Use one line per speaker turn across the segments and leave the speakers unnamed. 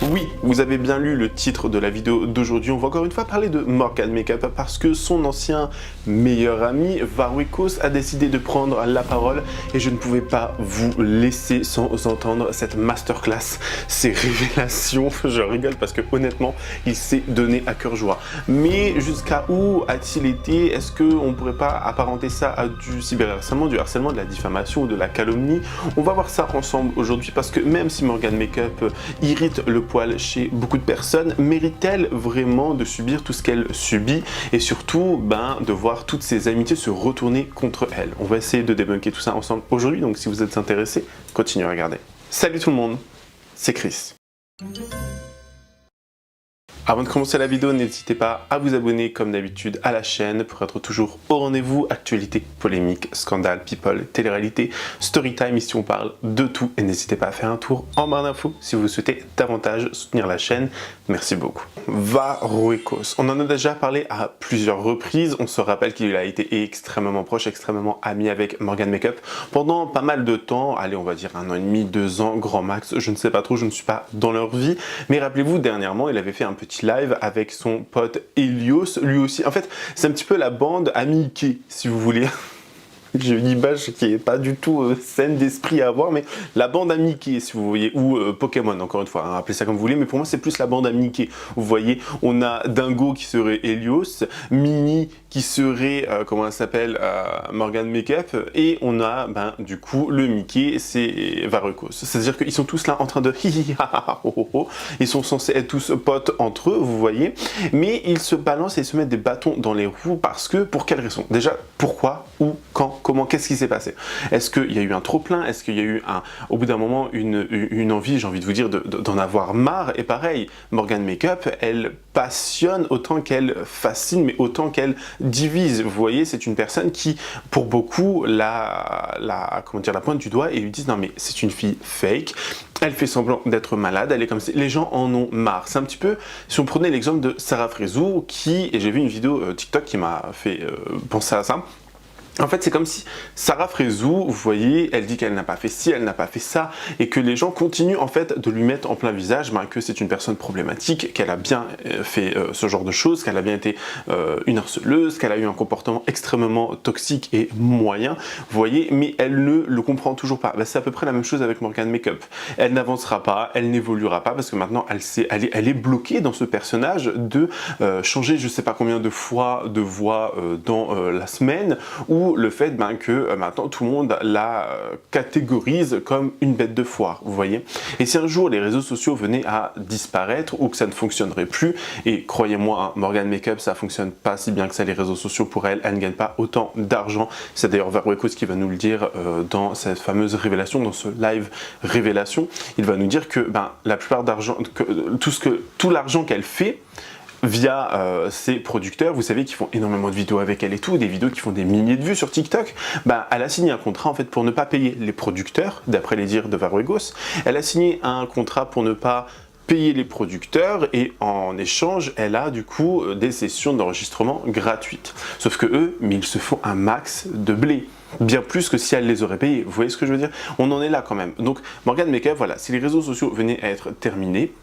Oui, vous avez bien lu le titre de la vidéo d'aujourd'hui. On va encore une fois parler de Morgan Makeup parce que son ancien meilleur ami, Varwekos, a décidé de prendre la parole et je ne pouvais pas vous laisser sans entendre cette masterclass, ces révélations. Je rigole parce que honnêtement, il s'est donné à cœur joie. Mais jusqu'à où a-t-il été? Est-ce qu'on ne pourrait pas apparenter ça à du cyberharcèlement, du harcèlement, de la diffamation ou de la calomnie? On va voir ça ensemble aujourd'hui parce que même si Morgan Makeup irrite le poil chez beaucoup de personnes, mérite-t-elle vraiment de subir tout ce qu'elle subit et surtout de voir toutes ses amitiés se retourner contre elle? On va essayer de débunker tout ça ensemble aujourd'hui, donc si vous êtes intéressé, continuez à regarder. Salut tout le monde, c'est Chris. Avant de commencer la vidéo, n'hésitez pas à vous abonner comme d'habitude à la chaîne pour être toujours au rendez-vous. Actualité, polémique, scandale, people, télé-réalité, storytime, ici on parle de tout. Et n'hésitez pas à faire un tour en barre d'infos si vous souhaitez davantage soutenir la chaîne. Merci beaucoup. Varwekos, on en a déjà parlé à plusieurs reprises. On se rappelle qu'il a été extrêmement proche, extrêmement ami avec Morgan Makeup pendant pas mal de temps. Allez, on va dire 1 an et demi, 2 ans, grand max. Je ne sais pas trop, je ne suis pas dans leur vie. Mais rappelez-vous, dernièrement, il avait fait un petit live avec son pote Helios, lui aussi. En fait, c'est un petit peu la bande à Mickey, si vous voulez. J'ai une image qui est pas du tout saine d'esprit à avoir, mais la bande à Mickey, si vous voyez, ou Pokémon, encore une fois, hein, appelez ça comme vous voulez, mais pour moi c'est plus la bande à Mickey. Vous voyez, on a Dingo qui serait Helios, Minnie qui serait, comment elle s'appelle, Morgan Makeup, et on a, du coup, le Mickey, c'est Varwekos. C'est-à-dire qu'ils sont tous là en train de hi ha ha ho ho ho, ils sont censés être tous potes entre eux, vous voyez, mais ils se balancent et ils se mettent des bâtons dans les roues parce que, pour quelle raison? Déjà, pourquoi, où, quand, comment, qu'est-ce qui s'est passé? Est-ce qu'il y a eu un trop-plein? Est-ce qu'il y a eu, au bout d'un moment, une envie, j'ai envie de vous dire, d'en avoir marre? Et pareil, Morgan Makeup, elle passionne autant qu'elle fascine, mais autant qu'elle divise. Vous voyez, c'est une personne qui, pour beaucoup, la pointe du doigt et lui disent non mais c'est une fille fake, elle fait semblant d'être malade, elle est comme ça. Les gens en ont marre. C'est un petit peu, si on prenait l'exemple de Sarah Frézou, et j'ai vu une vidéo TikTok qui m'a fait penser à ça. En fait, c'est comme si Sarah Frézou, vous voyez, elle dit qu'elle n'a pas fait ci, elle n'a pas fait ça, et que les gens continuent en fait de lui mettre en plein visage que c'est une personne problématique, qu'elle a bien fait ce genre de choses, qu'elle a bien été une harceleuse, qu'elle a eu un comportement extrêmement toxique et moyen, vous voyez, mais elle ne le comprend toujours pas. C'est à peu près la même chose avec Morgan Makeup. Elle n'avancera pas, elle n'évoluera pas, parce que maintenant elle est bloquée dans ce personnage de changer je sais pas combien de fois de voix dans la semaine, ou le fait que maintenant tout le monde la catégorise comme une bête de foire, vous voyez. Et si un jour les réseaux sociaux venaient à disparaître ou que ça ne fonctionnerait plus, et croyez-moi, Morgan Makeup, ça fonctionne pas si bien que ça les réseaux sociaux pour elle, elle ne gagne pas autant d'argent. C'est d'ailleurs Varwekos qui va nous le dire dans cette fameuse révélation, dans ce live révélation. Il va nous dire que la plupart d'argent, tout l'argent qu'elle fait via ses producteurs, vous savez, qui font énormément de vidéos avec elle et tout, des vidéos qui font des milliers de vues sur TikTok, elle a signé un contrat en fait pour ne pas payer les producteurs, d'après les dires de Varwekos. Elle a signé un contrat pour ne pas payer les producteurs et en échange, elle a du coup des sessions d'enregistrement gratuites. Sauf que eux, mais ils se font un max de blé. Bien plus que si elle les aurait payés. Vous voyez ce que je veux dire? On en est là quand même. Donc Morgan Makeup, voilà, si les réseaux sociaux venaient à être terminés,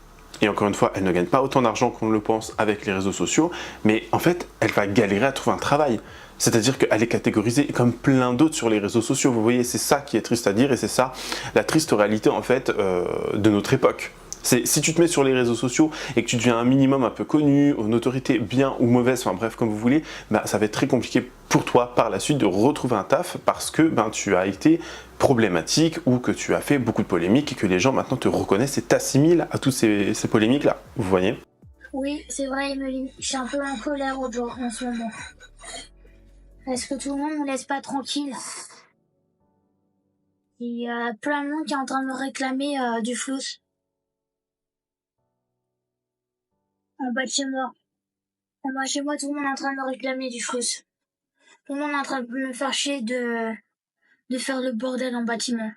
et encore une fois, elle ne gagne pas autant d'argent qu'on le pense avec les réseaux sociaux, mais en fait, elle va galérer à trouver un travail. C'est-à-dire qu'elle est catégorisée comme plein d'autres sur les réseaux sociaux. Vous voyez, c'est ça qui est triste à dire et c'est ça la triste réalité en fait de notre époque. Si tu te mets sur les réseaux sociaux et que tu deviens un minimum un peu connu, une autorité bien ou mauvaise, enfin bref comme vous voulez, ça va être très compliqué pour toi par la suite de retrouver un taf parce que tu as été problématique ou que tu as fait beaucoup de polémiques et que les gens maintenant te reconnaissent et t'assimilent à toutes ces polémiques là, vous voyez?
Oui, c'est vrai Emeline, je suis un peu en colère en ce moment. Est-ce que tout le monde ne me laisse pas tranquille? Il y a plein de monde qui est en train de me réclamer du flouss. En bas de chez moi. En bas de chez moi, tout le monde est en train de me réclamer du flouss. Tout le monde est en train de me faire chier de faire le bordel en bâtiment.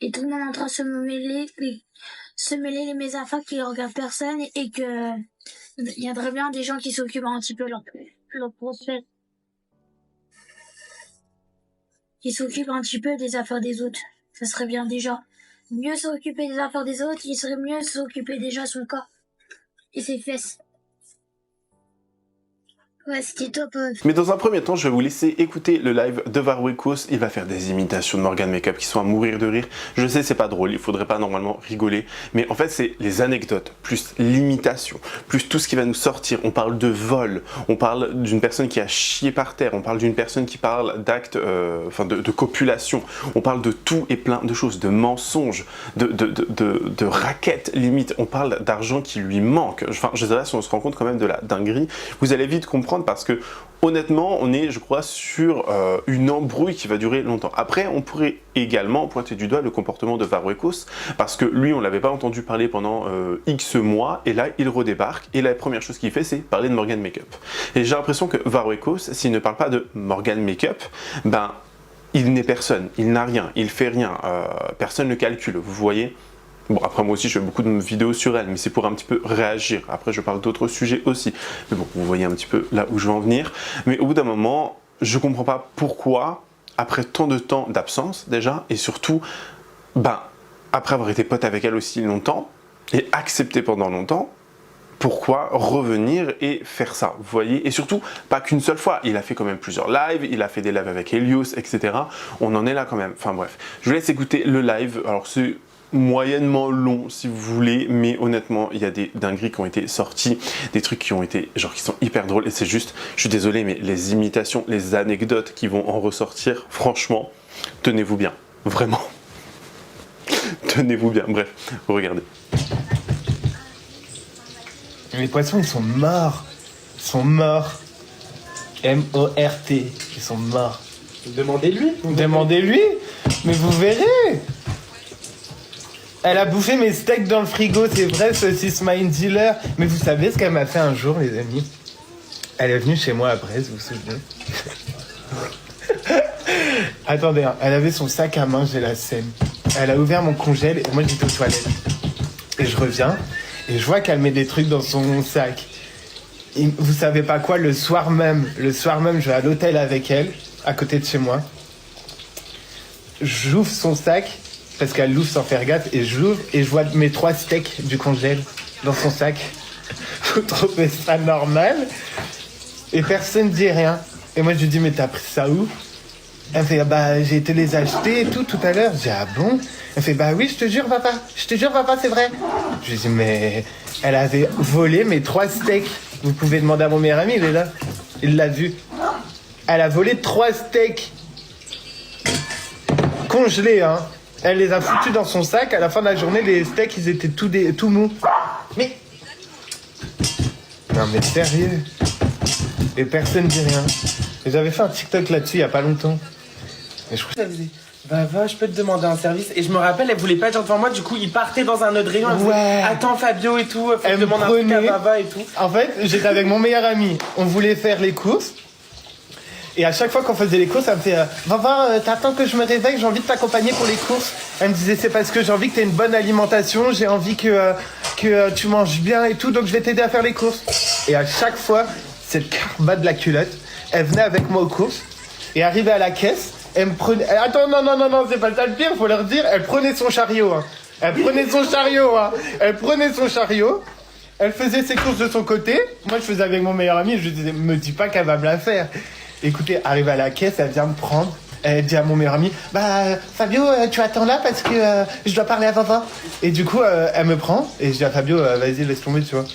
Et tout le monde est en train de se mêler mes affaires qui ne regardent personne et que il y a très bien des gens qui s'occupent un petit peu leur prospect. Qui s'occupent un petit peu des affaires des autres. Ça serait bien déjà. mieux s'occuper des affaires des autres, il saurait mieux s'occuper déjà son corps et ses fesses. Ouais, c'était top.
Mais dans un premier temps, je vais vous laisser écouter le live de Varwekos. Il va faire des imitations de Morgan Makeup qui sont à mourir de rire. Je sais, c'est pas drôle, il faudrait pas normalement rigoler. Mais en fait, c'est les anecdotes, plus l'imitation, plus tout ce qui va nous sortir. On parle de vol, on parle d'une personne qui a chié par terre, on parle d'une personne qui parle d'actes, de copulation. On parle de tout et plein de choses, de mensonges, de raquettes limite. On parle d'argent qui lui manque. Enfin, je sais pas si on se rend compte quand même de la dinguerie. Vous allez vite comprendre parce que honnêtement on est je crois sur une embrouille qui va durer longtemps. Après on pourrait également pointer du doigt le comportement de Varwekos parce que lui on l'avait pas entendu parler pendant X mois et là il redébarque et la première chose qu'il fait c'est parler de Morgan Makeup. Et j'ai l'impression que Varwekos s'il ne parle pas de Morgan Makeup, ben il n'est personne, il n'a rien, il fait rien, personne ne calcule, vous voyez. Bon, après moi aussi je fais beaucoup de vidéos sur elle, mais c'est pour un petit peu réagir. Après je parle d'autres sujets aussi. Mais bon, vous voyez un petit peu là où je veux en venir. Mais au bout d'un moment, je comprends pas pourquoi, après tant de temps d'absence déjà, et surtout, ben, après avoir été pote avec elle aussi longtemps, et accepté pendant longtemps, pourquoi revenir et faire ça, vous voyez? Et surtout, pas qu'une seule fois, il a fait quand même plusieurs lives, il a fait des lives avec Helios, etc. On en est là quand même, enfin bref. Je vous laisse écouter le live, alors c'est moyennement long si vous voulez, mais honnêtement il y a des dingueries qui ont été sorties, des trucs qui ont été genre qui sont hyper drôles et c'est juste, je suis désolé mais les imitations, les anecdotes qui vont en ressortir, franchement, tenez-vous bien, vraiment, tenez-vous bien, bref, regardez.
Les poissons ils sont morts, M-O-R-T, ils sont morts.
Demandez-lui.
Demandez-lui, mais vous verrez. Elle a bouffé mes steaks dans le frigo, c'est vrai, saucisse Mind Dealer. Mais vous savez ce qu'elle m'a fait un jour, les amis? Elle est venue chez moi à Brest, vous vous souvenez? Attendez, hein, elle avait son sac à main, j'ai la scène. Elle a ouvert mon congèle et moi j'étais aux toilettes. Et je reviens et je vois qu'elle met des trucs dans son sac. Et vous savez pas quoi, le soir même, je vais à l'hôtel avec elle, à côté de chez moi. J'ouvre son sac. Parce qu'elle l'ouvre sans faire gaffe et j'ouvre et je vois mes 3 steaks du congèle dans son sac. Vous trouvez ça normal? Et personne dit rien. Et moi je lui dis mais t'as pris ça où? Elle fait bah j'ai été les acheter et tout à l'heure. Je dis ah bon? Elle fait bah oui je te jure papa c'est vrai. Je lui dis mais elle avait volé mes 3 steaks. Vous pouvez demander à mon meilleur ami, il est là. Il l'a vu. Elle a volé 3 steaks. Congelés hein. Elle les a foutus dans son sac. À la fin de la journée, les steaks, ils étaient tout mous. Mais... Non, mais sérieux. Et personne dit rien. Et j'avais fait un TikTok là-dessus il y a pas longtemps. Et je crois que
Elle disait, bah va, je peux te demander un service. Et je me rappelle, elle voulait pas être devant moi, du coup, il partait dans un autre rayon. Elle disait,
Ouais.
attends Fabio et tout, faut que
Elle
je demande un truc à
prenait-
Baba et tout.
En fait, j'étais avec mon meilleur ami. On voulait faire les courses. Et à chaque fois qu'on faisait les courses, elle me fait Vava, t'attends que je me réveille, j'ai envie de t'accompagner pour les courses. Elle me disait c'est parce que j'ai envie que t'aies une bonne alimentation, j'ai envie que tu manges bien et tout, donc je vais t'aider à faire les courses. Et à chaque fois, cette carba de la culotte, elle venait avec moi aux courses et arrivait à la caisse, elle me prenait. Attends, non, c'est pas ça le pire, faut leur dire, elle prenait son chariot. Hein. Elle prenait son chariot. Elle faisait ses courses de son côté. Moi, je faisais avec mon meilleur ami. Je lui disais, me dis pas qu'elle va me la faire. Écoutez, arrive à la caisse, elle vient me prendre. Elle dit à mon meilleur ami, bah Fabio, tu attends là parce que je dois parler à Vava. Et du coup, elle me prend et je dis à Fabio, vas-y, laisse tomber, tu vois.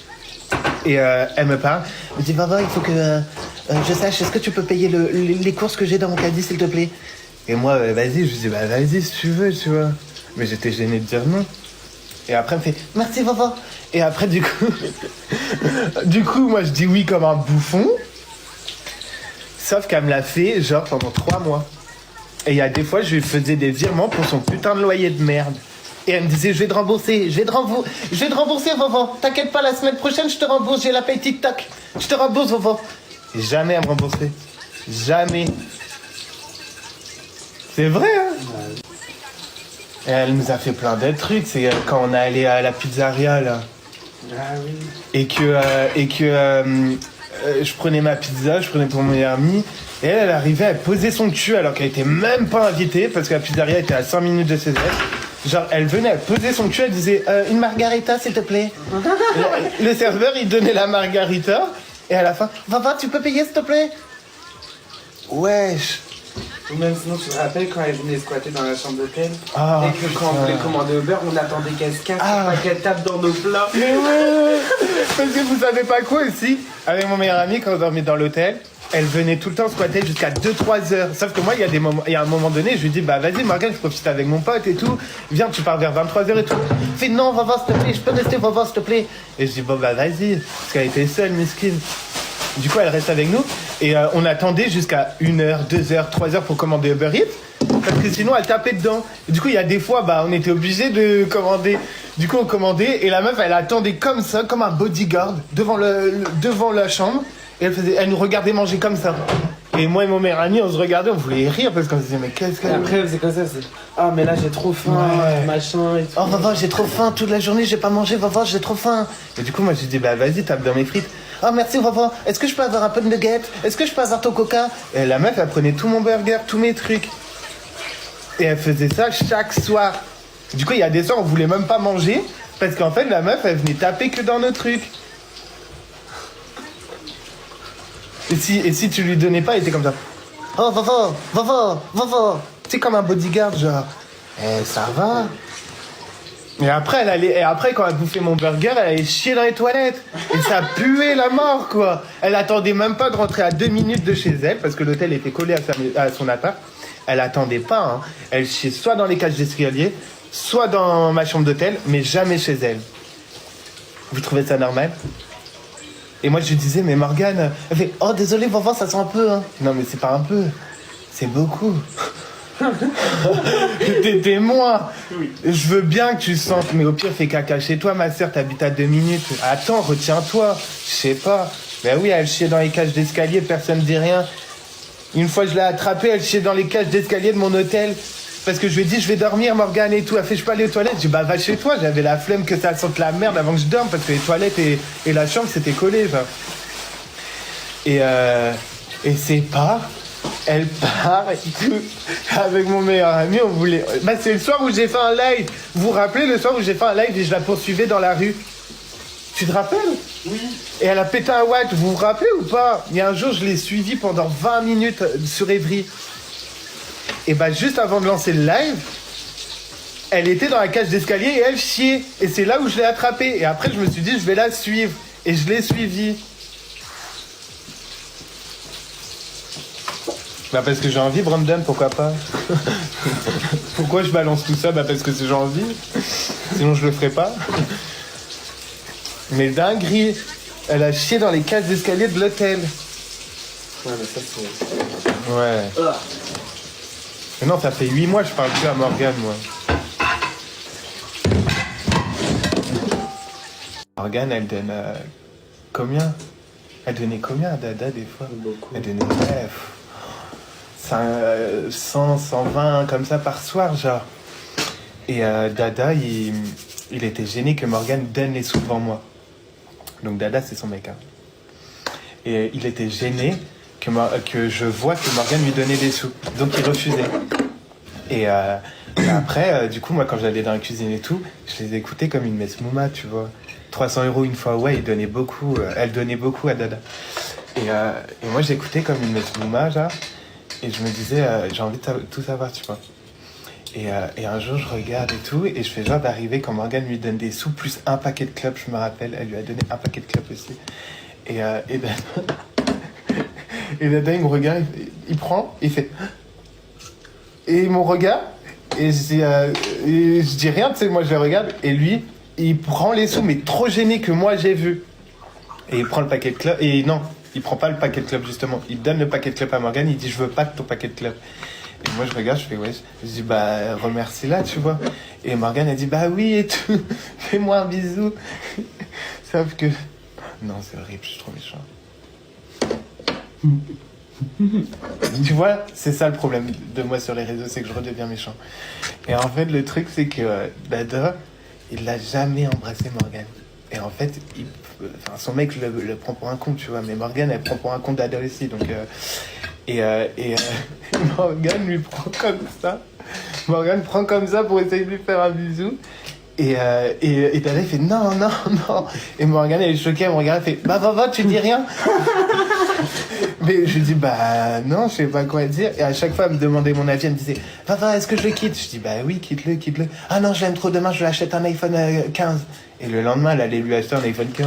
Et elle me parle. Elle me dit, Vava, il faut que je sache, est-ce que tu peux payer les courses que j'ai dans mon caddie, s'il te plaît? Et moi, vas-y, je lui dis, bah vas-y si tu veux, tu vois. Mais j'étais gêné de dire non. Et après, elle me fait, merci Vava. Et après, du coup, moi, je dis oui comme un bouffon. Sauf qu'elle me l'a fait, genre, pendant 3 mois. Et il y a des fois, je lui faisais des virements pour son putain de loyer de merde. Et elle me disait, je vais te rembourser, Vava. T'inquiète pas, la semaine prochaine, je te rembourse, j'ai la paye TikTok. Je te rembourse, Vava. Et jamais elle me remboursait. Jamais. C'est vrai, hein? Et elle nous a fait plein d'autres trucs. C'est quand on est allé à la pizzeria, là.
Ah oui.
Et que je prenais ma pizza, je prenais pour mon meilleur ami. Et elle arrivait, elle posait son cul alors qu'elle était même pas invitée parce que la pizzeria était à 5 minutes de ses ailes. Genre, elle venait, elle pesait son cul, elle disait une margarita, s'il te plaît. Le serveur, il donnait la margarita, et à la fin, va, tu peux payer, s'il te plaît. Wesh.
Ou même sinon, tu te rappelles quand elle venait squatter dans la chambre d'hôtel
Ah,
et que quand on voulait commander Uber, on attendait qu'elle se casse, pas qu'elle tape dans nos plats.
Mais ouais. Parce que vous savez pas quoi aussi, avec mon meilleur ami, quand on dormait dans l'hôtel, elle venait tout le temps squatter jusqu'à 2-3 heures. Sauf que moi, il y a un moment donné, je lui dis, bah vas-y Morgane, je profite avec mon pote et tout. Viens, tu pars vers 23 heures et tout. Elle fait non, va voir s'il te plaît, je peux rester, va voir s'il te plaît. Et je dis, bon bah vas-y, parce qu'elle était seule, miskine. Du coup, elle reste avec nous et on attendait jusqu'à 1h, 2h, 3h pour commander Uber Eats. Parce que sinon, elle tapait dedans. Et du coup, il y a des fois, bah, on était obligé de commander. Du coup, on commandait et la meuf, elle attendait comme ça, comme un bodyguard devant la chambre. Et elle nous regardait manger comme ça. Et moi et mon meilleur ami, on se regardait, on voulait rire parce qu'on se disait, mais qu'est-ce qu'elle...
Et après, c'est comme ça, c'est ah, mais là j'ai trop faim,
Ouais.
machin et tout.
Oh, va voir, j'ai trop faim, toute la journée, j'ai pas mangé, va voir, j'ai trop faim. Et du coup, moi, j'ai dit, bah, vas-y, tape dans mes frites. Oh, merci, va voir, est-ce que je peux avoir un peu de nuggets? Est-ce que je peux avoir ton coca? Et la meuf, elle prenait tout mon burger, tous mes trucs. Et elle faisait ça chaque soir. Du coup, il y a des soirs, on voulait même pas manger parce qu'en fait, la meuf, elle venait taper que dans nos trucs. Et si tu lui donnais pas, il était comme ça. Oh, va. C'est comme un bodyguard, genre. Ça va. Et après, quand elle bouffait mon burger, elle allait chier dans les toilettes. Et ça puait la mort, quoi. Elle attendait même pas de rentrer à 2 minutes de chez elle, parce que l'hôtel était collé à son appart. Elle attendait pas, hein. Elle chiait soit dans les cages d'escalier, soit dans ma chambre d'hôtel, mais jamais chez elle. Vous trouvez ça normal? Et moi, je lui disais, mais Morgane, elle fait, oh, désolé, Vincent, ça sent un peu, hein. Non, mais c'est pas un peu, c'est beaucoup. T'es témoin. Oui. Je veux bien que tu sentes, mais au pire, fais caca chez toi, ma soeur, t'habites à 2 minutes. Attends, retiens-toi. Je sais pas. Ben oui, elle chiait dans les cages d'escalier, personne ne dit rien. Une fois, je l'ai attrapée, elle chiait dans les cages d'escalier de mon hôtel. Parce que je lui ai dit, je vais dormir, Morgane et tout. Elle fait, je peux aller aux toilettes. Je dis, bah, va chez toi. J'avais la flemme que ça sente la merde avant que je dorme, parce que les toilettes et la chambre, c'était collé, genre. Et c'est pas... Elle part et tout. Avec mon meilleur ami, on voulait... Bah, c'est le soir où j'ai fait un live. Vous vous rappelez, le soir où j'ai fait un live et je la poursuivais dans la rue? Tu te rappelles? Oui. Et elle a pété un watt, vous vous rappelez ou pas? Il y a un jour, je l'ai suivie pendant 20 minutes sur Évry. Et bah, juste avant de lancer le live, elle était dans la cage d'escalier et elle chiait. Et c'est là où je l'ai attrapée. Et après, je me suis dit, je vais la suivre. Et je l'ai suivie. Bah parce que j'ai envie, Brandon, pourquoi pas? Pourquoi je balance tout ça? Bah parce que j'ai envie. Sinon je le ferais pas. Mais dinguerie, elle a chié dans les cages d'escalier de l'hôtel.
Ouais, mais ça c'est...
Ouais. Mais non, ça fait 8 mois que je parle plus à Morgane, moi. Morgane, elle donne combien? Elle donnait combien à Dada des fois?
Beaucoup.
Elle donnait 100, 120 comme ça par soir, genre. Et Dada, il était gêné que Morgane donne les sous devant moi. Donc Dada, c'est son mec. Hein. Et il était gêné que je vois que Morgane lui donnait des sous. Donc il refusait. Et après, du coup, moi, quand j'allais dans la cuisine et tout, je les écoutais comme une messe mouma, tu vois. 300 € une fois, ouais, il donnait beaucoup. Elle donnait beaucoup à Dada. Et moi, j'écoutais comme une messe mouma, genre. Et je me disais, j'ai envie de tout savoir, tu vois. Et un jour, je regarde et tout, et je fais genre d'arriver quand Morgane lui donne des sous, plus un paquet de clopes, je me rappelle. Elle lui a donné un paquet de clopes aussi. Et Dada, il me regarde, il prend, il fait... Et il me regarde, et je dis rien, tu sais, moi je le regarde, et lui, il prend les sous, mais trop gêné que moi j'ai vu. Et il prend le paquet de clopes, et non, il prend pas le paquet de clopes justement, il donne le paquet de clopes à Morgane, il dit je veux pas de ton paquet de clopes. Et moi je regarde, je fais ouais, je dis bah remercie-la, tu vois. Et Morgane elle dit bah oui et tout, fais-moi un bisou. Sauf que, non c'est horrible, je suis trop méchant. Tu vois, c'est ça le problème de moi sur les réseaux, c'est que je redeviens méchant. Et en fait, le truc, c'est que Dada, il l'a jamais embrassé Morgane. Et en fait, son mec le prend pour un con, tu vois. Mais Morgane, elle prend pour un con Dada aussi. Donc, Et Morgane lui prend comme ça. Morgane prend comme ça pour essayer de lui faire un bisou. Et Dada il fait non. Et Morgane elle est choquée, elle me regarde, elle fait va, tu dis rien. Mais je lui dis bah non, je sais pas quoi dire. Et à chaque fois elle me demandait mon avis, elle me disait va, est-ce que je le quitte? Je dis bah oui, quitte-le. Ah non, je l'aime trop, demain je lui achète un iPhone 15. Et le lendemain elle allait lui acheter un iPhone 15.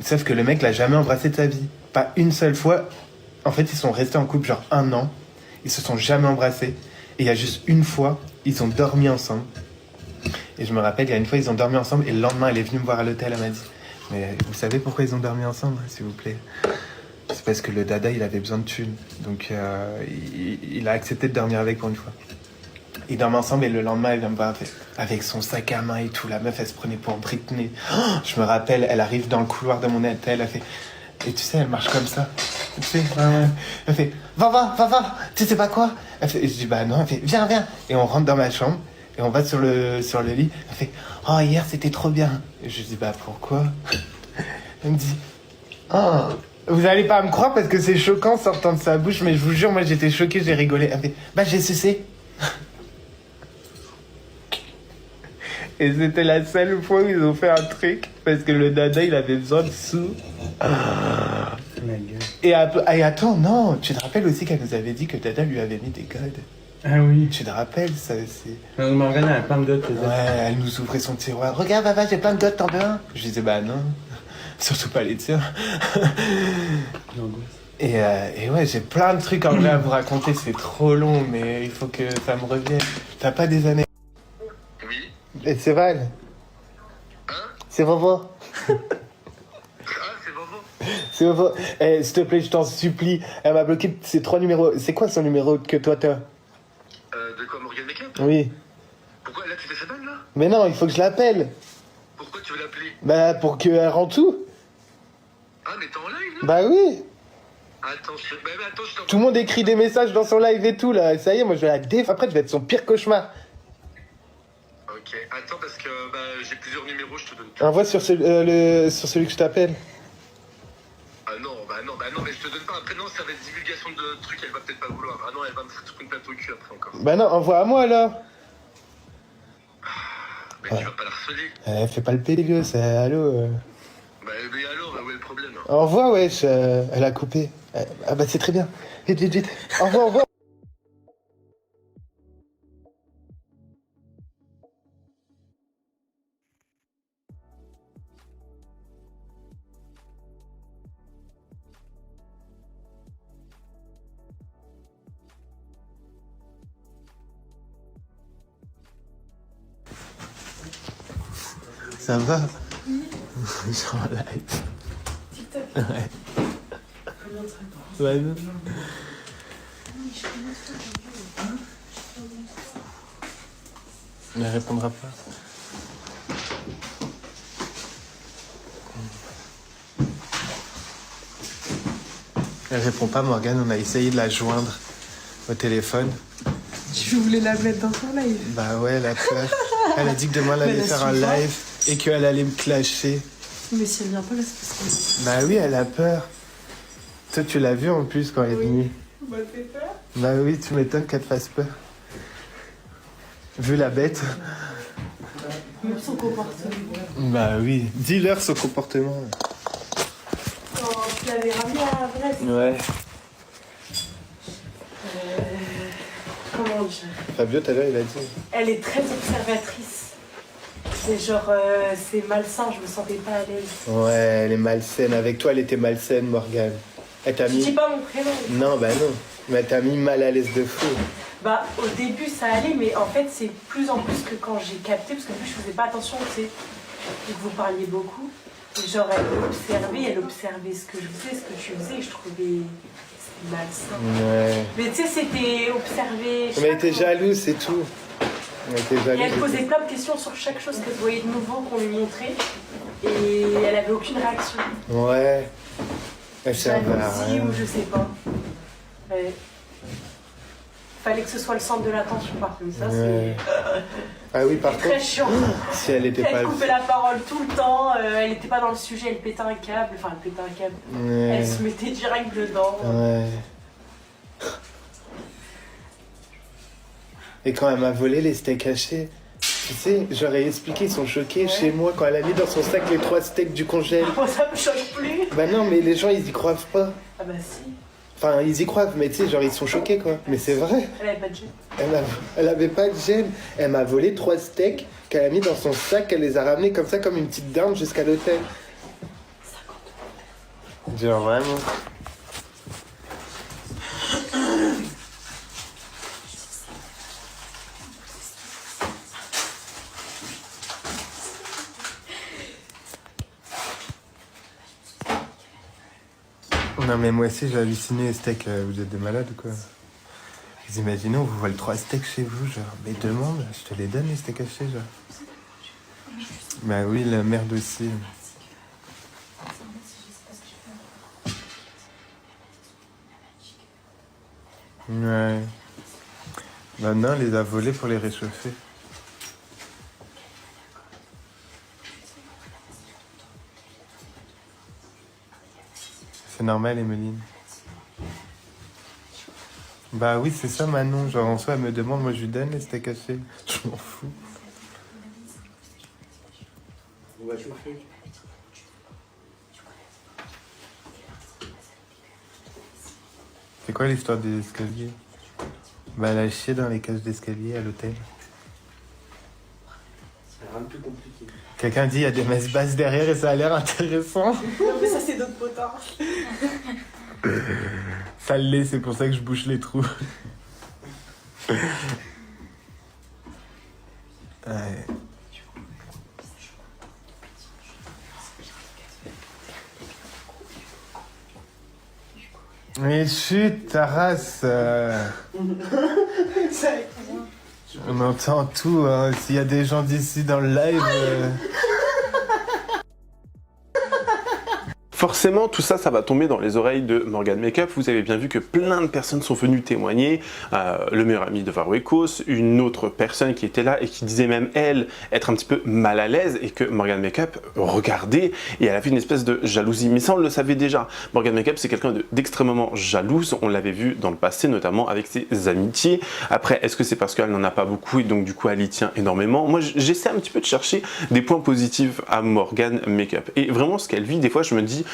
Sauf que le mec l'a jamais embrassé de sa vie. Pas une seule fois. En fait ils sont restés en couple genre 1 an. Ils se sont jamais embrassés. Et il y a juste une fois, ils ont dormi ensemble. Et je me rappelle, il y a une fois, ils ont dormi ensemble. Et le lendemain, elle est venue me voir à l'hôtel. Elle m'a dit mais vous savez pourquoi ils ont dormi ensemble, s'il vous plaît? C'est parce que le Dada, il avait besoin de thunes. Donc, il a accepté de dormir avec pour une fois. Ils dorment ensemble et le lendemain, elle vient me voir avec son sac à main et tout. La meuf, elle se prenait pour Britney. Oh, je me rappelle, elle arrive dans le couloir de mon hôtel. Elle fait... Et tu sais, elle marche comme ça. Tu sais, elle fait va, tu sais pas quoi? Et je dis bah non, elle fait viens. Et on rentre dans ma chambre et on va sur le lit. Elle fait oh hier c'était trop bien. Et je dis bah pourquoi? Elle me dit oh vous allez pas me croire parce que c'est choquant sortant de sa bouche, mais je vous jure moi j'étais choquée, j'ai rigolé. Elle fait bah j'ai sucé. Et c'était la seule fois où ils ont fait un truc parce que le Dada il avait besoin de sous. Et attends, non, tu te rappelles aussi qu'elle nous avait dit que Dada lui avait mis des codes.
Ah oui.
Tu te rappelles ça aussi?
Morgane a plein de dots.
Ouais, elle nous ouvrait son tiroir. Regarde, papa, j'ai plein de dots, t'en veux un? Je disais bah non, surtout pas les tiens. Et ouais, j'ai plein de trucs en vrai à vous raconter, c'est trop long, mais il faut que ça me revienne. T'as pas des années?
Oui.
Et c'est Val?
Hein?
C'est Vovo. C'est Vovo. Eh, s'il te plaît, je t'en supplie. Elle m'a bloqué ces 3 numéros. C'est quoi son numéro que toi t'as?
De quoi, Morgane Makeup?
Oui.
Pourquoi? Là, tu fais sa balle, là?
Mais non, il faut que je l'appelle.
Pourquoi tu veux l'appeler?
Bah, pour qu'elle rend tout.
Ah, mais t'es en live, là?
Bah oui.
Attends, je t'en...
Tout le monde écrit des messages dans son live et tout, là. Ça y est, moi, je vais la déf. Après, je vais être son pire cauchemar.
Ok, attends, parce que j'ai plusieurs numéros, je te donne tout.
Envoie sur celui que je t'appelle.
Ah non, mais je te donne pas. Après, non, ça va être divulgation de trucs, elle va peut-être pas vouloir. Ah non, elle va me foutre une plate au cul après encore.
Bah non, envoie à moi, alors.
Mais
Ouais.
tu vas pas la harceler.
Fais pas le pélégueux, c'est... Allô
Mais alors, où est le problème?
Envoie, wesh. Elle a coupé. Ah bah c'est très bien. Vite. Envoie. Ça va? Je suis en live. Ouais. Ouais, non. Elle répondra pas. Elle répond pas, Morgane. On a essayé de la joindre au téléphone.
Tu voulais la mettre dans ton live?
Bah ouais, elle a peur. Elle a dit que demain elle allait faire un live et qu'elle allait me clasher.
Mais si elle vient pas là, c'est parce que...
Bah oui, elle a peur. Toi, tu l'as vu en plus quand elle est venue.
Bah, t'es peur?
Bah oui, tu m'étonnes qu'elle te fasse peur. Vu la bête.
Même son comportement.
Bah oui, dis-leur son comportement.
Quand tu l'avais ramené à Brest,
Ouais.
comment dire?
Fabio, tout à l'heure, il a dit.
Elle est très observatrice. C'est genre, c'est malsain, je me sentais pas à l'aise.
Ouais, elle est malsaine. Avec toi, elle était malsaine, Morgane. Elle t'a
Je dis
mis...
pas mon prénom.
Non, bah non. Mais elle t'a mis mal à l'aise de fou.
Bah, au début, ça allait, mais en fait, c'est plus en plus que quand j'ai capté, parce que plus je faisais pas attention, tu sais, et que vous parliez beaucoup. Et genre, elle observait ce que je faisais, ce que tu faisais, et je trouvais c'était malsain.
Ouais.
Mais tu sais, c'était observer.
Mais elle était jalouse, c'est tout. Elle était
Et
jalouse.
elle posait plein de questions sur chaque chose qu'elle voyait de nouveau qu'on lui montrait. Et elle avait aucune réaction.
Ouais. Elle servait à
Jalousie
rien.
ou je sais pas. Ouais. Fallait que ce soit le centre de l'attention par contre, ça
Ouais. Ah oui, par
Très
contre,
chiant.
si elle était pas...
Elle coupait la parole tout le temps, elle était pas dans le sujet, elle pétait un câble. Enfin, elle pétait un câble.
Ouais.
Elle se mettait direct dedans.
Ouais. Et quand elle m'a volé les steaks hachés, tu sais, j'aurais expliqué, ils sont choqués chez moi quand elle a mis dans son sac les 3 steaks du congèle.
Moi, ça me choque plus.
Bah non, mais les gens, ils y croient pas.
Ah bah si,
Enfin, ils y croient, mais tu sais, genre, ils sont choqués, quoi. Mais c'est vrai.
elle avait pas de gêne.
Elle avait pas de gêne. Elle m'a volé 3 steaks qu'elle a mis dans son sac, elle les a ramenés comme ça, comme une petite dinde jusqu'à l'hôtel. Genre, vraiment. Non mais moi aussi j'ai halluciné les steaks, vous êtes des malades ou quoi? Vous imaginez, on vous vole 3 steaks chez vous, genre, mais demande, je te les donne les steaks hachés, genre. Bah oui, la merde aussi. Ouais. Bah non, elle les a volés pour les réchauffer. C'est normal, Emeline. Bah oui, c'est ça, Manon. Genre, en soi, elle me demande, moi, je lui donne les steaks hachés. Je m'en fous.
On va chauffer.
C'est quoi l'histoire des escaliers? Bah, elle a chié dans les cages d'escalier à l'hôtel.
C'est rien de plus compliqué.
Quelqu'un dit, il y a des messes basses derrière et ça a l'air intéressant.
Non, mais ça, c'est d'autres potards.
Ça l'est, c'est pour ça que je bouche les trous. Ouais. Mais chut, ta race. On entend tout, hein. S'il y a des gens d'ici dans le live.
Forcément, tout ça, ça va tomber dans les oreilles de Morgan Makeup. Vous avez bien vu que plein de personnes sont venues témoigner. Le meilleur ami de Varouekos, une autre personne qui était là et qui disait même, elle, être un petit peu mal à l'aise et que Morgan Makeup regardait et elle avait une espèce de jalousie. Mais ça, on le savait déjà. Morgan Makeup, c'est quelqu'un d'extrêmement jalouse. On l'avait vu dans le passé, notamment avec ses amitiés. Après, est-ce que c'est parce qu'elle n'en a pas beaucoup et donc du coup, elle y tient énormément? Moi, j'essaie un petit peu de chercher des points positifs à Morgan Makeup. Et vraiment, ce qu'elle vit, des fois, je me dis,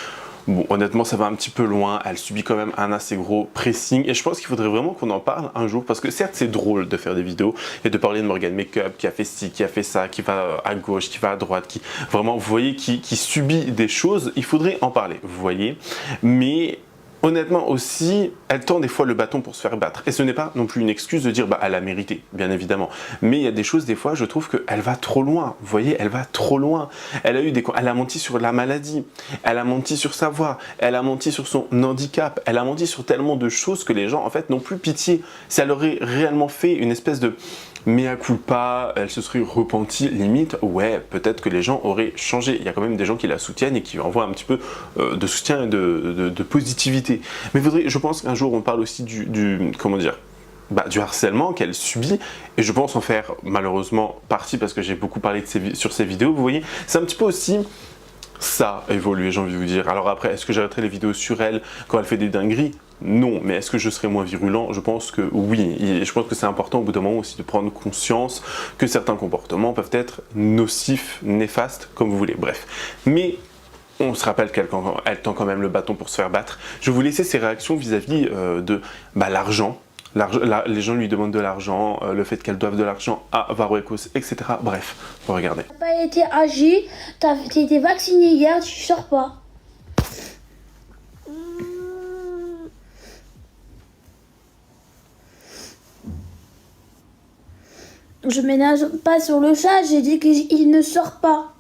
bon, honnêtement, ça va un petit peu loin. Elle subit quand même un assez gros pressing. Et je pense qu'il faudrait vraiment qu'on en parle un jour. Parce que certes, c'est drôle de faire des vidéos et de parler de Morgan Makeup qui a fait ci, qui a fait ça, qui va à gauche, qui va à droite, qui vraiment, vous voyez, qui subit des choses. Il faudrait en parler, vous voyez. Mais honnêtement aussi, elle tend des fois le bâton pour se faire battre. Et ce n'est pas non plus une excuse de dire, bah, elle a mérité, bien évidemment. Mais il y a des choses, des fois, je trouve qu'elle va trop loin. Vous voyez, elle va trop loin. Elle a menti sur la maladie. Elle a menti sur sa voix. Elle a menti sur son handicap. Elle a menti sur tellement de choses que les gens, en fait, n'ont plus pitié. Si elle aurait réellement fait une espèce de mea culpa, elle se serait repentie, limite, ouais, peut-être que les gens auraient changé. Il y a quand même des gens qui la soutiennent et qui envoient un petit peu de soutien et de positivité. Mais je pense qu'un jour on parle aussi comment dire, du harcèlement qu'elle subit, et je pense en faire malheureusement partie parce que j'ai beaucoup parlé sur ces vidéos, vous voyez, c'est un petit peu aussi ça évoluer, j'ai envie de vous dire. Alors après, est-ce que j'arrêterai les vidéos sur elle quand elle fait des dingueries? Non, mais est-ce que je serai moins virulent? Je pense que oui, et je pense que c'est important au bout d'un moment aussi de prendre conscience que certains comportements peuvent être nocifs, néfastes, comme vous voulez, bref. Mais on se rappelle qu'elle tend quand même le bâton pour se faire battre. Je vais vous laisser ses réactions vis-à-vis de l'argent. Les gens lui demandent de l'argent, le fait qu'elle doive de l'argent à Varouekos, etc. Bref, regardez.
T'as pas été âgé, t'as été vacciné hier, tu sors pas. Je ménage pas sur le chat, j'ai dit qu'il ne sort pas.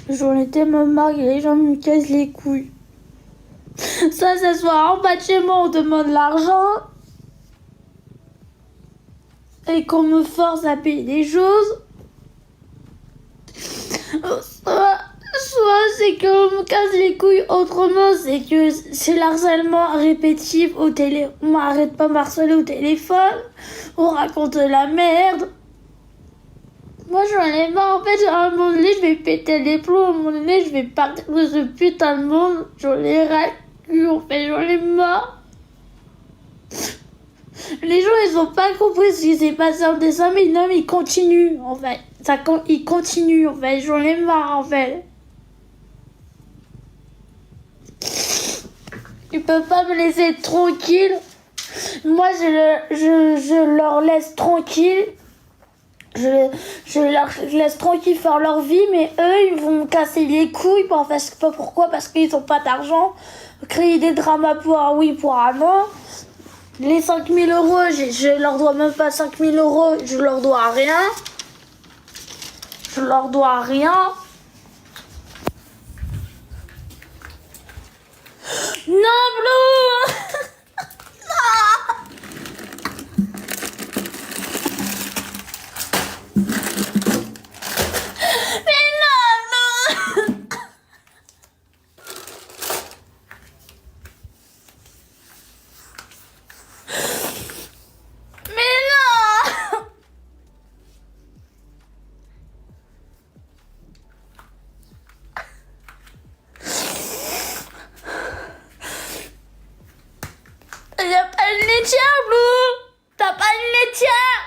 J'en ai tellement marre que les gens me cassent les couilles. Ça soit en bas de chez moi, on demande l'argent. Et qu'on me force à payer des choses. Soit c'est qu'on me casse les couilles, autrement c'est que c'est l'harcèlement répétitif au télé. On m'arrête pas de m'harceler au téléphone. On raconte de la merde. Moi j'en ai marre, en fait, à un moment donné je vais péter les plombs, à un moment donné je vais partir de ce putain de monde. J'en ai ras le cul, en fait, j'en ai marre. Les gens ils ont pas compris ce qui s'est passé en dessin, mais non, mais ils continuent en fait. Ils continuent en fait, j'en ai marre en fait. Ils peuvent pas me laisser tranquille. Moi je leur laisse tranquille. Je leur laisse tranquille faire leur vie, mais eux ils vont me casser les couilles. Je sais pas pourquoi, parce qu'ils ont pas d'argent. Créer des dramas pour un oui, pour un non. Les 5 000 euros, je leur dois même pas 5 000 euros, je leur dois rien. Je leur dois rien. Non, Blue. Mais non, Blue. Mais non. T'as pas une laitière, Blue. T'as pas une laitière.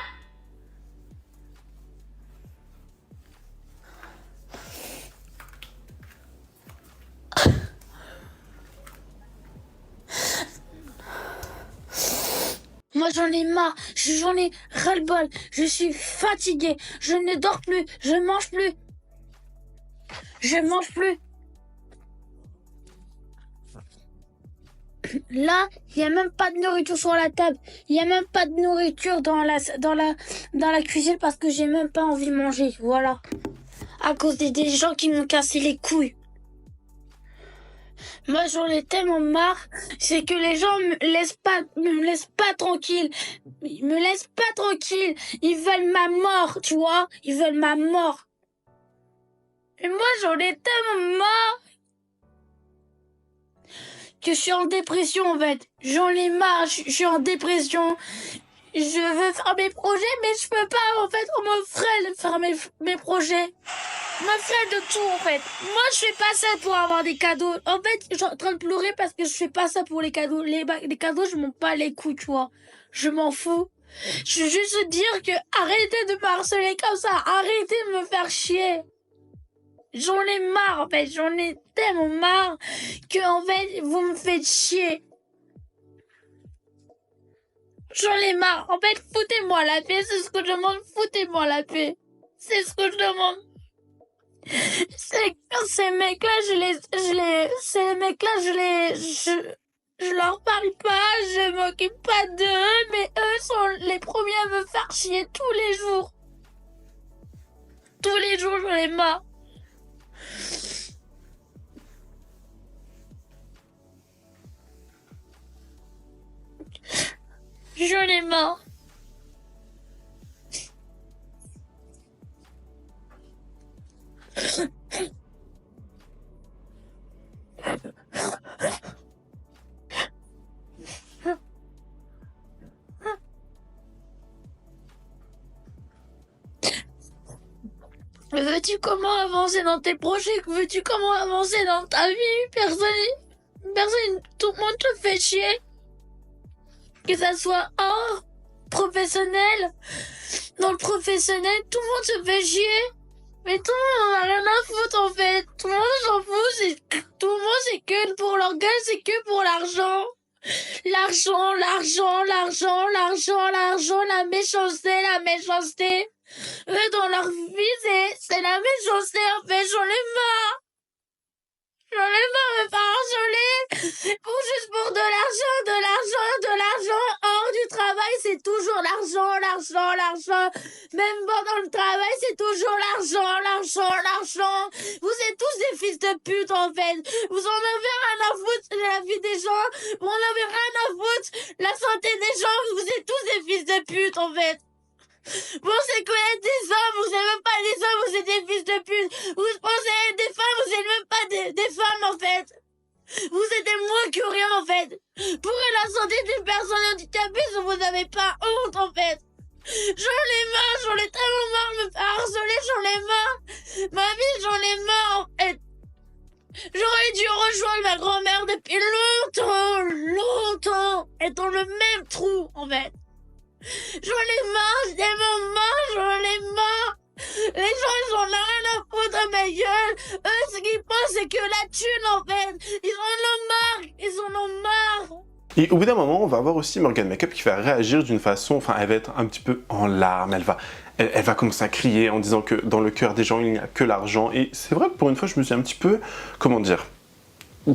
Moi j'en ai marre, j'en ai ras-le-bol, je suis fatiguée, je ne dors plus, je mange plus. Je mange plus. Là, il y a même pas de nourriture sur la table. Il y a même pas de nourriture dans la cuisine parce que j'ai même pas envie de manger. Voilà. À cause des gens qui m'ont cassé les couilles. Moi, j'en ai tellement marre, c'est que les gens me laissent pas tranquille. Ils me laissent pas tranquille. Ils veulent ma mort, tu vois. Ils veulent ma mort. Et moi, j'en ai tellement marre que je suis en dépression, en fait. J'en ai marre, je suis en dépression. Je veux faire mes projets, mais je peux pas, en fait. On me freine de faire mes projets. On me freine de tout, en fait. Moi, je fais pas ça pour avoir des cadeaux. En fait, je suis en train de pleurer parce que je fais pas ça pour les cadeaux. Les cadeaux, je m'en bats les couilles, tu vois. Je m'en fous. Je veux juste dire que arrêtez de me harceler comme ça. Arrêtez de me faire chier. J'en ai marre, en fait. J'en ai tellement marre que, en fait, vous me faites chier. J'en ai marre. En fait, foutez-moi la paix. C'est ce que je demande. Foutez-moi la paix. C'est ce que je demande. Ces mecs-là, je leur parle pas, je m'occupe pas d'eux, mais eux sont les premiers à me faire chier tous les jours. Tous les jours, j'en ai marre. J'en ai marre. Veux-tu comment avancer dans tes projets? Veux-tu comment avancer dans ta vie? Personne, tout le monde te fait chier. Que ça soit hors professionnel, dans le professionnel, tout le monde se fait chier. Mais tout le monde en a rien à foutre, en fait. Tout le monde s'en fout, tout le monde c'est que pour leur gueule, c'est que pour l'argent. L'argent, la méchanceté. Eux, dans leur vie, c'est la méchanceté, en fait. J'en ai marre. J'en ai marre de me faire harceler juste pour de l'argent hors du travail. C'est c'est toujours l'argent, l'argent, l'argent. Même pendant le travail, c'est toujours l'argent, l'argent, l'argent. Vous êtes tous des fils de pute, en fait. Vous en avez rien à foutre de la vie des gens. Vous en avez rien à foutre de la santé des gens. Vous êtes tous des fils de pute, en fait. Vous pensez connaître des hommes, vous êtes même pas des hommes, vous êtes des fils de pute. Vous pensez être des femmes, vous êtes même pas des femmes, en fait. Vous êtes moins que rien, en fait. Pour la santé d'une personne handicapée, vous n'avez pas honte, en fait. J'en ai tellement marre de me faire harceler, j'en ai marre. Ma vie, j'en ai marre, en fait. J'aurais dû rejoindre ma grand-mère depuis longtemps, et dans le même trou, en fait. J'en ai marre, j'ai tellement marre, j'en ai marre. Les gens, ils en ont rien à foutre à ma gueule. Eux, ce qu'ils pensent, c'est que la thune, en fait. Ils en ont marre.
Et au bout d'un moment, on va avoir aussi Morgan Makeup qui va réagir d'une façon, enfin, elle va être un petit peu en larmes, elle va commencer à crier en disant que dans le cœur des gens, il n'y a que l'argent. Et c'est vrai que pour une fois, je me suis un petit peu, comment dire,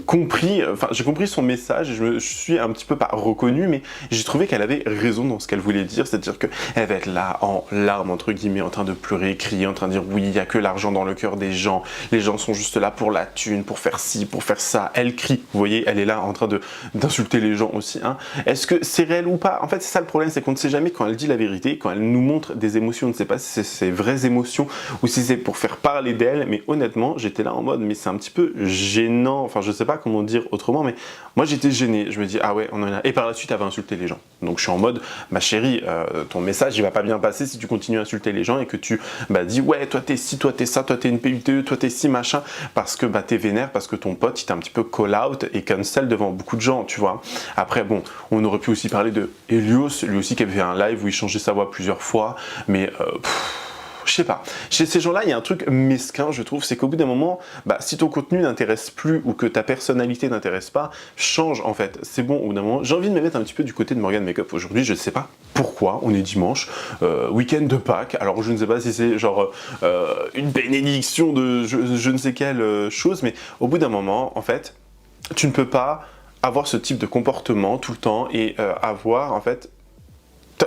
compris, enfin j'ai compris son message et je suis un petit peu pas reconnu, mais j'ai trouvé qu'elle avait raison dans ce qu'elle voulait dire, c'est-à-dire qu'elle va être là en larmes entre guillemets, en train de pleurer, crier, en train de dire oui, il n'y a que l'argent dans le cœur des gens, les gens sont juste là pour la thune, pour faire ci, pour faire ça, elle crie, vous voyez, elle est là en train d'insulter les gens aussi, hein. Est-ce que c'est réel ou pas? En fait c'est ça le problème, c'est qu'on ne sait jamais quand elle dit la vérité, quand elle nous montre des émotions, on ne sait pas si c'est ses vraies émotions ou si c'est pour faire parler d'elle, mais honnêtement j'étais là en mode mais c'est un petit peu gênant, enfin je sais pas comment dire autrement, mais moi j'étais gêné, je me dis ah ouais on en a, et par la suite elle va insulter les gens, donc je suis en mode ma chérie, ton message il va pas bien passer si tu continues à insulter les gens et que tu dis ouais toi t'es ci, toi t'es ça, toi t'es une PUTE, toi t'es ci machin, parce que t'es vénère, parce que ton pote il t'a un petit peu call out et cancel devant beaucoup de gens, tu vois. Après bon, on aurait pu aussi parler de Helios, lui aussi qui avait fait un live où il changeait sa voix plusieurs fois, mais je sais pas, chez ces gens-là, il y a un truc mesquin, je trouve, c'est qu'au bout d'un moment, si ton contenu n'intéresse plus ou que ta personnalité n'intéresse pas, change en fait, c'est bon au bout d'un moment. J'ai envie de me mettre un petit peu du côté de Morgan Makeup aujourd'hui, je ne sais pas pourquoi, on est dimanche, week-end de Pâques, alors je ne sais pas si c'est genre une bénédiction de je ne sais quelle chose, mais au bout d'un moment, en fait, tu ne peux pas avoir ce type de comportement tout le temps et avoir en fait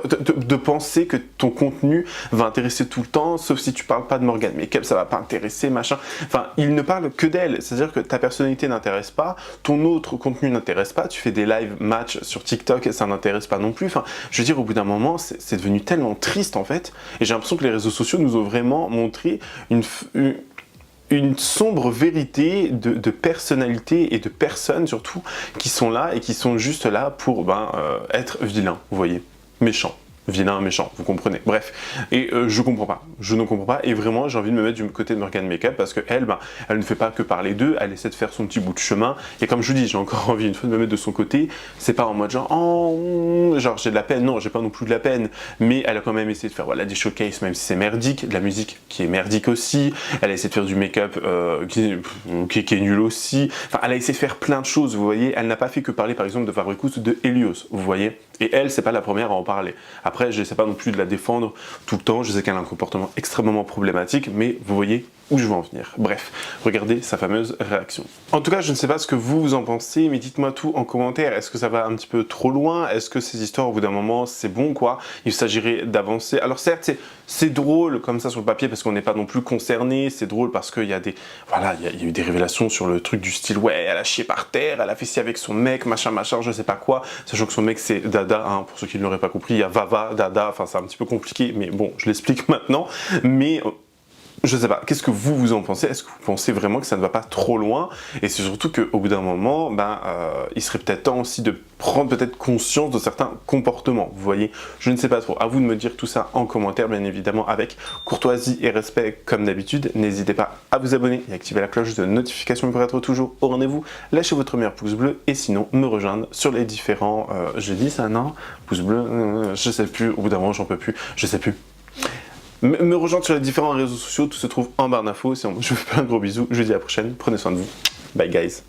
de penser que ton contenu va intéresser tout le temps, sauf si tu parles pas de Morgan Makeup, ça va pas intéresser, machin. Enfin, il ne parle que d'elle, c'est-à-dire que ta personnalité n'intéresse pas, ton autre contenu n'intéresse pas, tu fais des live match sur TikTok, ça n'intéresse pas non plus. Enfin, je veux dire, au bout d'un moment, c'est devenu tellement triste en fait, et j'ai l'impression que les réseaux sociaux nous ont vraiment montré une sombre vérité de personnalités et de personnes surtout qui sont là et qui sont juste là pour être vilains, vous voyez. Méchant, vilain, méchant, vous comprenez. Bref, et je comprends pas, je ne comprends pas, et vraiment j'ai envie de me mettre du côté de Morgan Makeup parce qu'elle, elle ne fait pas que parler d'eux, elle essaie de faire son petit bout de chemin, et comme je vous dis, j'ai encore envie une fois de me mettre de son côté, c'est pas en mode genre, oh, genre j'ai de la peine, non, j'ai pas non plus de la peine, mais elle a quand même essayé de faire voilà, des showcases, même si c'est merdique, de la musique qui est merdique aussi, elle a essayé de faire du make-up qui est nul aussi, enfin elle a essayé de faire plein de choses, vous voyez, elle n'a pas fait que parler par exemple de Fabricus ou de Helios, vous voyez, et elle, c'est pas la première à en parler. Après, je sais pas non plus de la défendre tout le temps, je sais qu'elle a un comportement extrêmement problématique, mais vous voyez où je veux en venir. Bref, regardez sa fameuse réaction. En tout cas, je ne sais pas ce que vous en pensez, mais dites-moi tout en commentaire. Est-ce que ça va un petit peu trop loin? Est-ce que ces histoires, au bout d'un moment, c'est bon, quoi? Il s'agirait d'avancer. Alors certes, c'est drôle comme ça sur le papier, parce qu'on n'est pas non plus concerné, c'est drôle parce qu'il y a des... Voilà, il y a eu des révélations sur le truc du style, ouais, elle a chié par terre, elle a fait ci avec son mec, machin, je sais pas quoi, sachant que son mec c'est Dada, hein, pour ceux qui ne l'auraient pas compris, il y a Vava, Dada, enfin c'est un petit peu compliqué, mais bon, je l'explique maintenant, mais... Je sais pas, qu'est-ce que vous en pensez? Est-ce que vous pensez vraiment que ça ne va pas trop loin? Et c'est surtout qu'au bout d'un moment, il serait peut-être temps aussi de prendre peut-être conscience de certains comportements. Vous voyez, je ne sais pas trop. À vous de me dire tout ça en commentaire, bien évidemment, avec courtoisie et respect comme d'habitude. N'hésitez pas à vous abonner et activer la cloche de notification pour être toujours au rendez-vous. Lâchez votre meilleur pouce bleu et sinon me rejoindre sur les différents... je dis ça, non? Pouce bleu, je sais plus. Au bout d'un moment, j'en peux plus. Je sais plus. Me rejoindre sur les différents réseaux sociaux, tout se trouve en barre d'infos. Je vous fais plein de gros bisous, je vous dis à la prochaine, prenez soin de vous, bye guys.